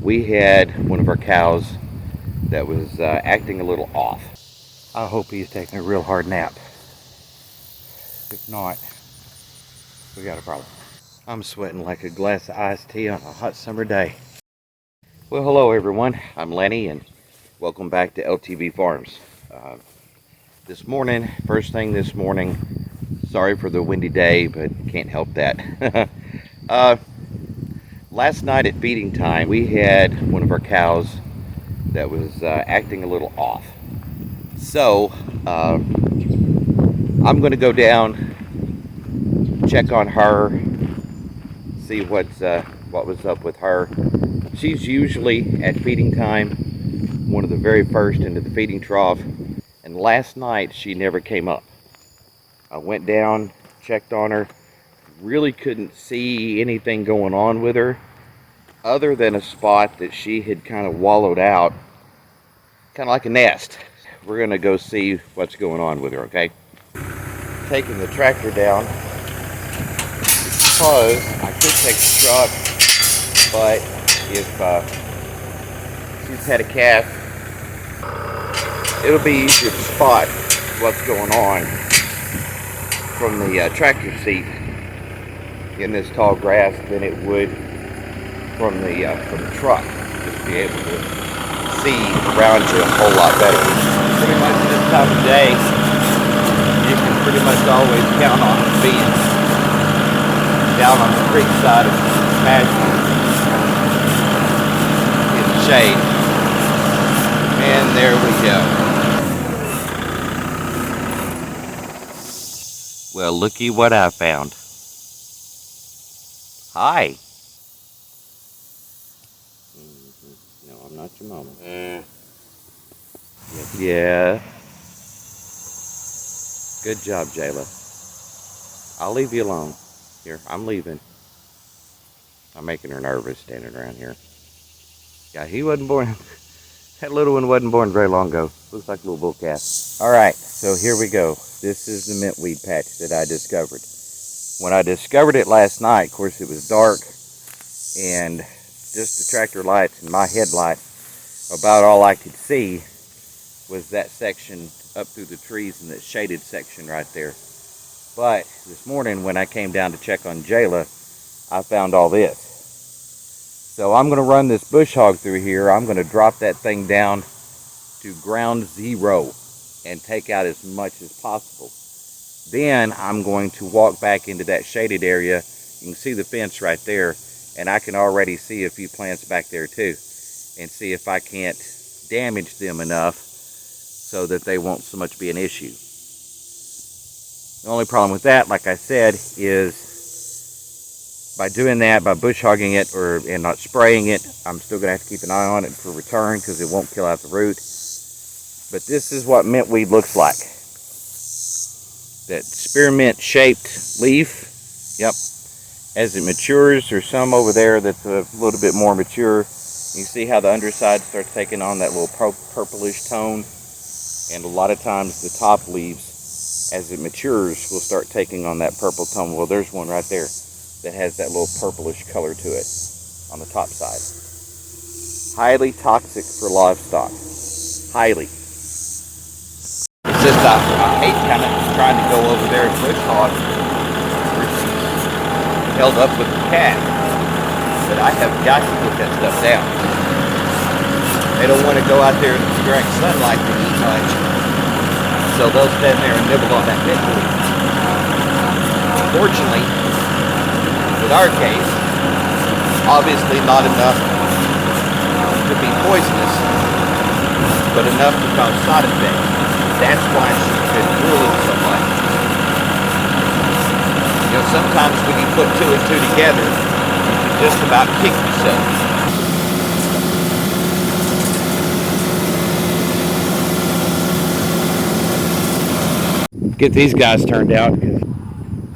We had one of our cows that was acting a little off. I hope he's taking a real hard nap. If not, we got a problem. I'm sweating like a glass of iced tea on a hot summer day. Well, hello everyone. I'm Lenny and welcome back to LTV Farms. This morning, first thing this morning, sorry for the windy day, but can't help that. Last night at feeding time, we had one of our cows that was acting a little off. So, I'm going to go down, check on her, see what was up with her. She's usually at feeding time one of the very first into the feeding trough, and last night she never came up. I went down, checked on her, really couldn't see anything going on with her other than a spot that she had kind of wallowed out, kind of like a nest. We're gonna go see what's going on with her, okay? Taking the tractor down because I could take the truck, but if she's had a calf, it'll be easier to spot what's going on from the tractor seat in this tall grass than it would from the truck. Just be able to see around you a whole lot better. Pretty much this time of day, you can pretty much always count on being down on the creek side of the pasture in the shade. And there we go. Well, looky what I found. Hi. No, I'm not your mama. Yeah. Good job, Jayla. I'll leave you alone. Here, I'm leaving. I'm making her nervous standing around here. Yeah, he wasn't born. That little one wasn't born very long ago. Looks like a little bull calf. Alright, so here we go. This is the mintweed patch that I discovered. When I discovered it last night, of course it was dark, and just the tractor lights and my headlight, about all I could see was that section up through the trees and that shaded section right there. But this morning when I came down to check on Jayla, I found all this. So I'm going to run this bush hog through here. I'm going to drop that thing down to ground zero and take out as much as possible. Then I'm going to walk back into that shaded area. You can see the fence right there, and I can already see a few plants back there too, and see if I can't damage them enough so that they won't so much be an issue. The only problem with that, like I said, is by doing that, by bush hogging it and not spraying it, I'm still going to have to keep an eye on it for return because it won't kill out the root. But this is what mintweed looks like. That spearmint shaped leaf. Yep. As it matures, there's some over there that's a little bit more mature. You see how the underside starts taking on that little purplish tone. And a lot of times the top leaves, as it matures, will start taking on that purple tone. Well, there's one right there that has that little purplish color to it on the top side. Highly toxic for livestock. Highly. It's just I hate kind of trying to go over there and bush hog where she's held up with the cat. But I have got to put that stuff down. They don't want to go out there in the direct sunlight to eat much. So they'll stand there and nibble on that mintweed. Unfortunately, with our case, obviously not enough to be poisonous, but enough to cause side effects. That's why she's been drooling so much. You know, sometimes when you put two and two together, you can just about kick yourself. Get these guys turned out, because a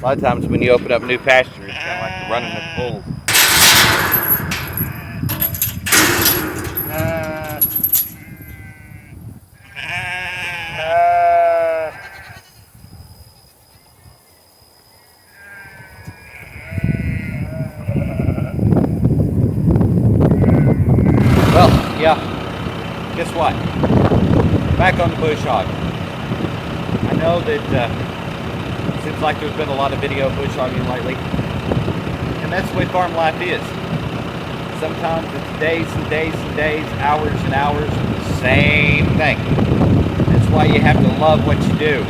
lot of times when you open up new pastures, it's kind of like running a bull. Yeah, guess what? Back on the bush hog. I know that seems like there's been a lot of video of bush hogging lately, and that's the way farm life is. Sometimes it's days and days and days, hours and hours of the same thing. That's why you have to love what you do.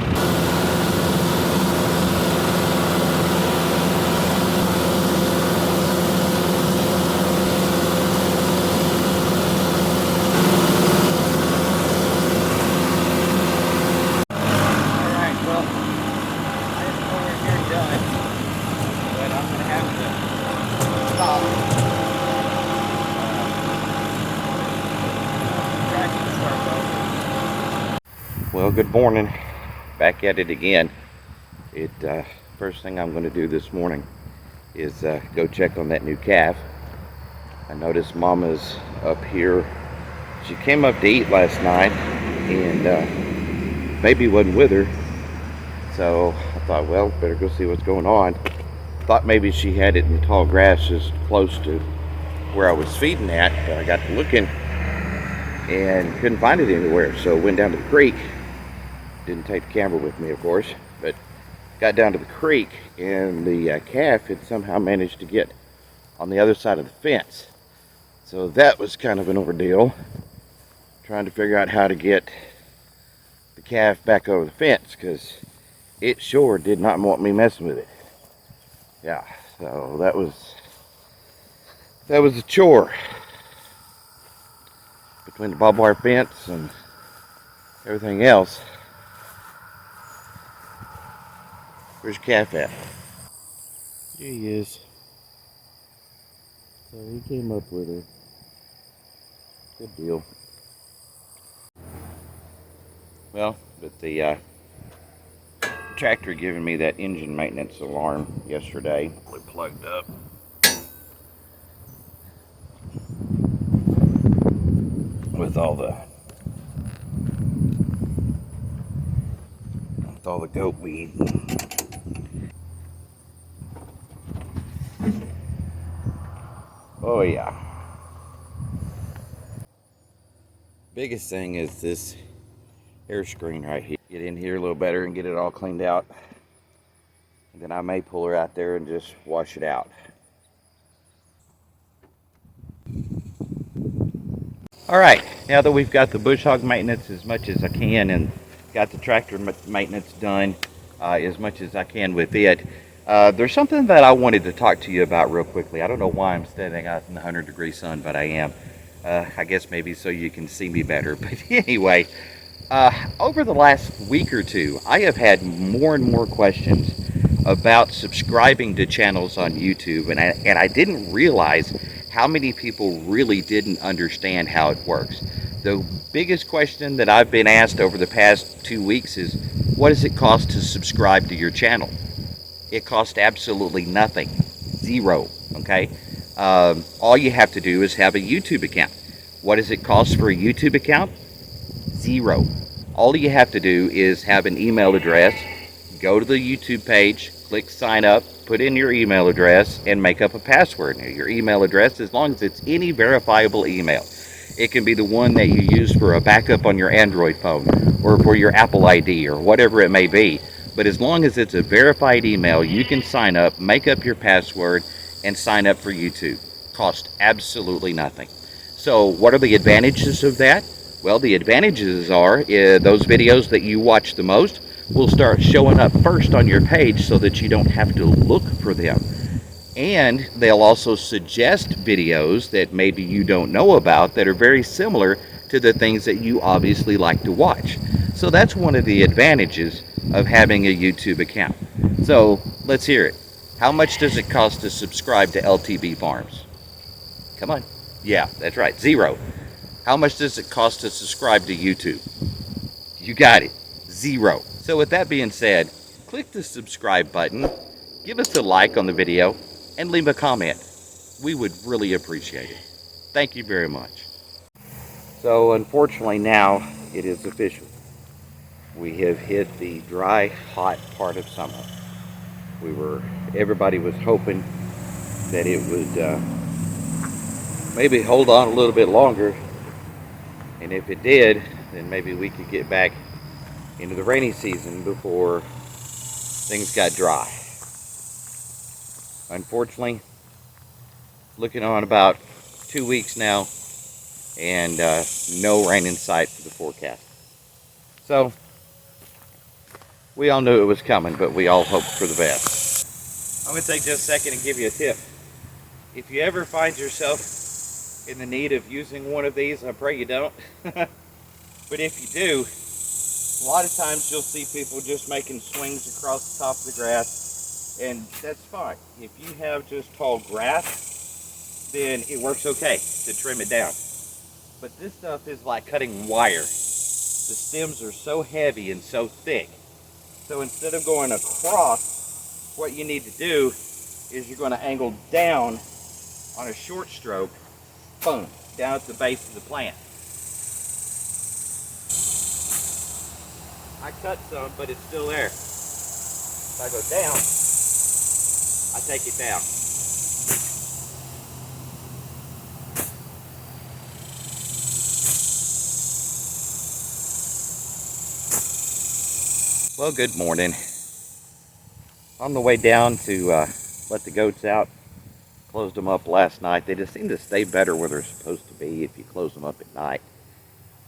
Well, good morning. Back at it again. First thing I'm going to do this morning is go check on that new calf. I noticed Mama's up here. She came up to eat last night, and baby wasn't with her. So I thought, well, better go see what's going on. Thought maybe she had it in the tall grass just close to where I was feeding at, but I got to looking and couldn't find it anywhere. So went down to the creek. Didn't take the camera with me, of course, but got down to the creek, and the calf had somehow managed to get on the other side of the fence. So that was kind of an ordeal, trying to figure out how to get the calf back over the fence, because it sure did not want me messing with it. Yeah, so that was a chore between the barbed wire fence and everything else. Where's your calf at? Here he is. So he came up with her. Good deal. Well, but the tractor giving me that engine maintenance alarm yesterday. We plugged up. With all the goat weed. Oh yeah. Biggest thing is this air screen right here. Get in here a little better and get it all cleaned out. And then I may pull her out there and just wash it out. Alright, now that we've got the bush hog maintenance as much as I can and got the tractor maintenance done as much as I can with it, there's something that I wanted to talk to you about real quickly. I don't know why I'm standing out in the 100-degree sun, but I am. I guess maybe so you can see me better. But anyway, over the last week or two, I have had more and more questions about subscribing to channels on YouTube, and I didn't realize how many people really didn't understand how it works. The biggest question that I've been asked over the past 2 weeks is, what does it cost to subscribe to your channel? It costs absolutely nothing. Zero, okay? All you have to do is have a YouTube account. What does it cost for a YouTube account? Zero. All you have to do is have an email address, go to the YouTube page, click sign up, put in your email address, and make up a password. Now, your email address, as long as it's any verifiable email. It can be the one that you use for a backup on your Android phone or for your Apple ID or whatever it may be. But as long as it's a verified email, you can sign up, make up your password, and sign up for YouTube. Cost absolutely nothing. So what are the advantages of that? Well, the advantages are those videos that you watch the most will start showing up first on your page so that you don't have to look for them. And they'll also suggest videos that maybe you don't know about that are very similar to the things that you obviously like to watch. So that's one of the advantages of having a YouTube account. So let's hear it. How much does it cost to subscribe to LTB Farms? Come on. Yeah, that's right. Zero. How much does it cost to subscribe to YouTube? You got it. Zero. So with that being said, click the subscribe button, give us a like on the video, and leave a comment. We would really appreciate it. Thank you very much. So unfortunately now it is official. We have hit the dry, hot part of summer. Everybody was hoping that it would maybe hold on a little bit longer, And if it did, then maybe we could get back into the rainy season before things got dry. Unfortunately, looking on about 2 weeks now, and no rain in sight for the forecast. So we all knew it was coming, but we all hoped for the best. I'm going to take just a second and give you a tip. If you ever find yourself in the need of using one of these, I pray you don't, but if you do, a lot of times you'll see people just making swings across the top of the grass, and that's fine. If you have just tall grass, then it works okay to trim it down. But this stuff is like cutting wire. The stems are so heavy and so thick. So instead of going across, what you need to do is you're going to angle down on a short stroke, boom, down at the base of the plant. I cut some, but it's still there. If I go down, I take it down. Well, good morning. On the way down to let the goats out, closed them up last night. They just seem to stay better where they're supposed to be if you close them up at night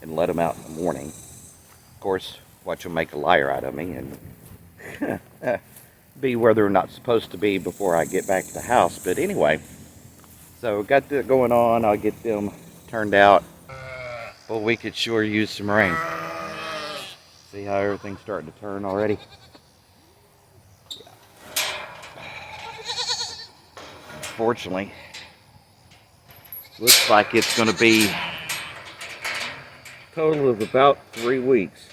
and let them out in the morning. Of course, watch them make a liar out of me and be where they're not supposed to be before I get back to the house. But anyway, so got that going on. I'll get them turned out. But we could sure use some rain. See how everything's starting to turn already? Yeah. Unfortunately, looks like it's going to be a total of about 3 weeks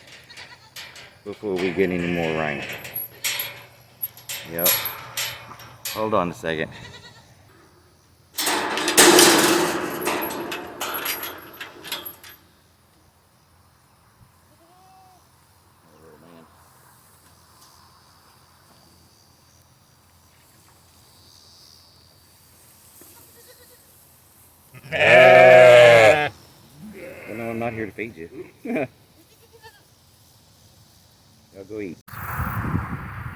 before we get any more rain. Yep. Hold on a second. Well, no, I'm not here to feed you. Y'all go eat.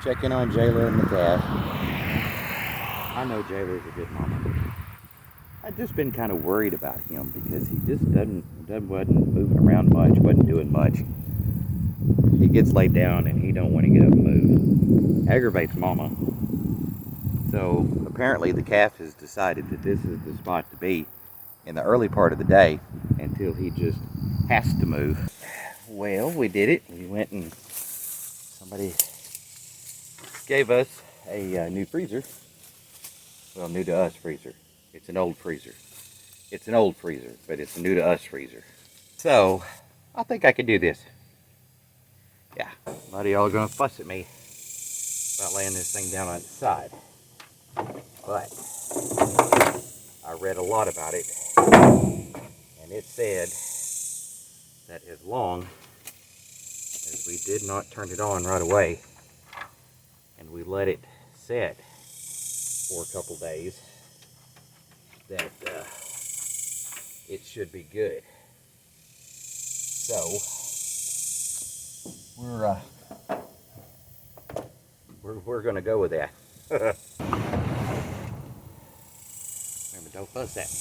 Checking on Jayla and the calf. I know Jayla's a good mama. I've just been kind of worried about him because he just wasn't moving around much, wasn't doing much. He gets laid down and he don't want to get up and move. Aggravates mama. So apparently the calf has decided that this is the spot to be in the early part of the day until he just has to move. Well, we did it. We went and somebody gave us a new freezer. Well, new to us freezer. It's an old freezer. It's an old freezer, but it's a new to us freezer. So I think I can do this. Yeah, a lot of y'all are gonna fuss at me about laying this thing down on its side. But I read a lot about it, and it said that as long as we did not turn it on right away and we let it set for a couple days, that it should be good. So we're gonna go with that. Remember, don't fuss at me.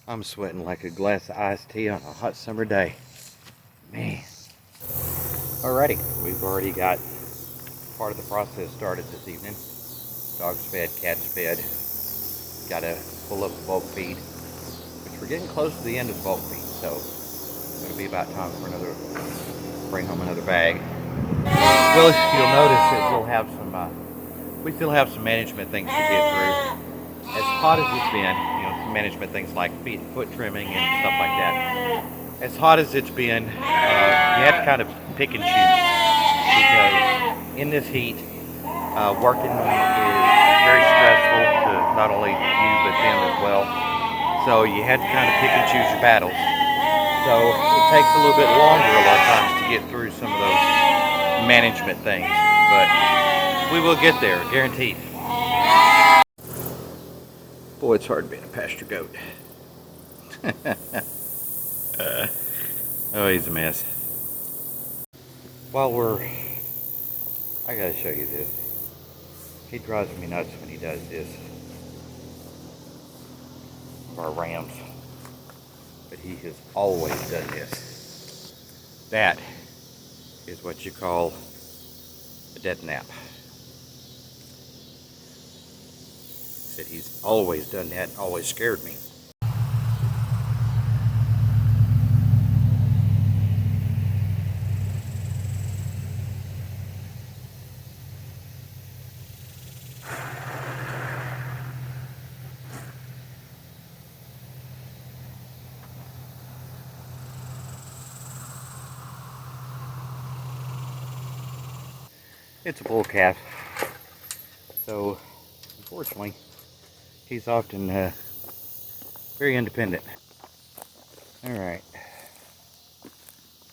I'm sweating like a glass of iced tea on a hot summer day. Man. Alrighty, we've already got part of the process started this evening. Dogs fed, cats fed. Got to pull up the bulk feed, which we're getting close to the end of the bulk feed, so it's going to be about time for bring home another bag. Well, you'll notice that we'll have some we still have some management things to get through. As hot as it's been, some management things like foot trimming and stuff like that. As hot as it's been, you have to kind of pick and choose because in this heat, working is very stressful to not only you but them as well. So you have to kind of pick and choose your battles. So it takes a little bit longer a lot of times to get through some of those management things, but we will get there, guaranteed. Boy, it's hard being a pasture goat. Oh, he's a mess. I gotta show you this. He drives me nuts when he does this. Our rams. But he has always done this. That is what you call a death nap. Said he's always done that and always scared me. It's a bull calf. So, unfortunately, he's often very independent. Alright.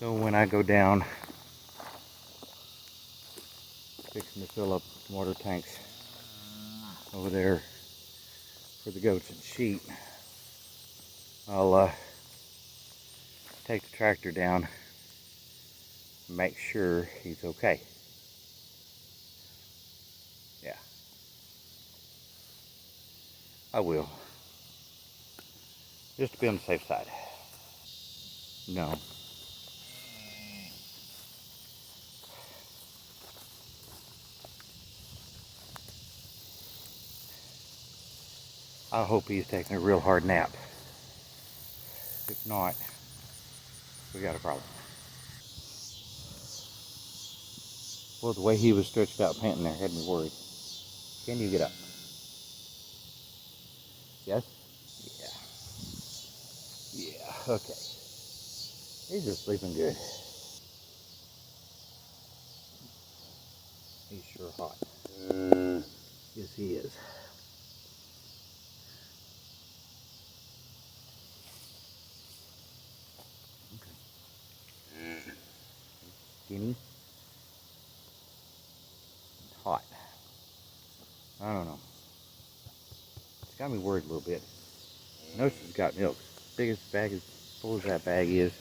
So when I go down, fixing to fill up water tanks over there for the goats and sheep, I'll take the tractor down and make sure he's okay. Yeah, I will. Just to be on the safe side. No. I hope he's taking a real hard nap. If not, we got a problem. Well, the way he was stretched out panting there had me worried. Can you get up? Yes? Yeah. Yeah, okay. He's just sleeping good. He's sure hot. Yes, he is. Skinny. Hot. I don't know. It's got me worried a little bit. I noticed he's got milk. Biggest bag as full as that bag is.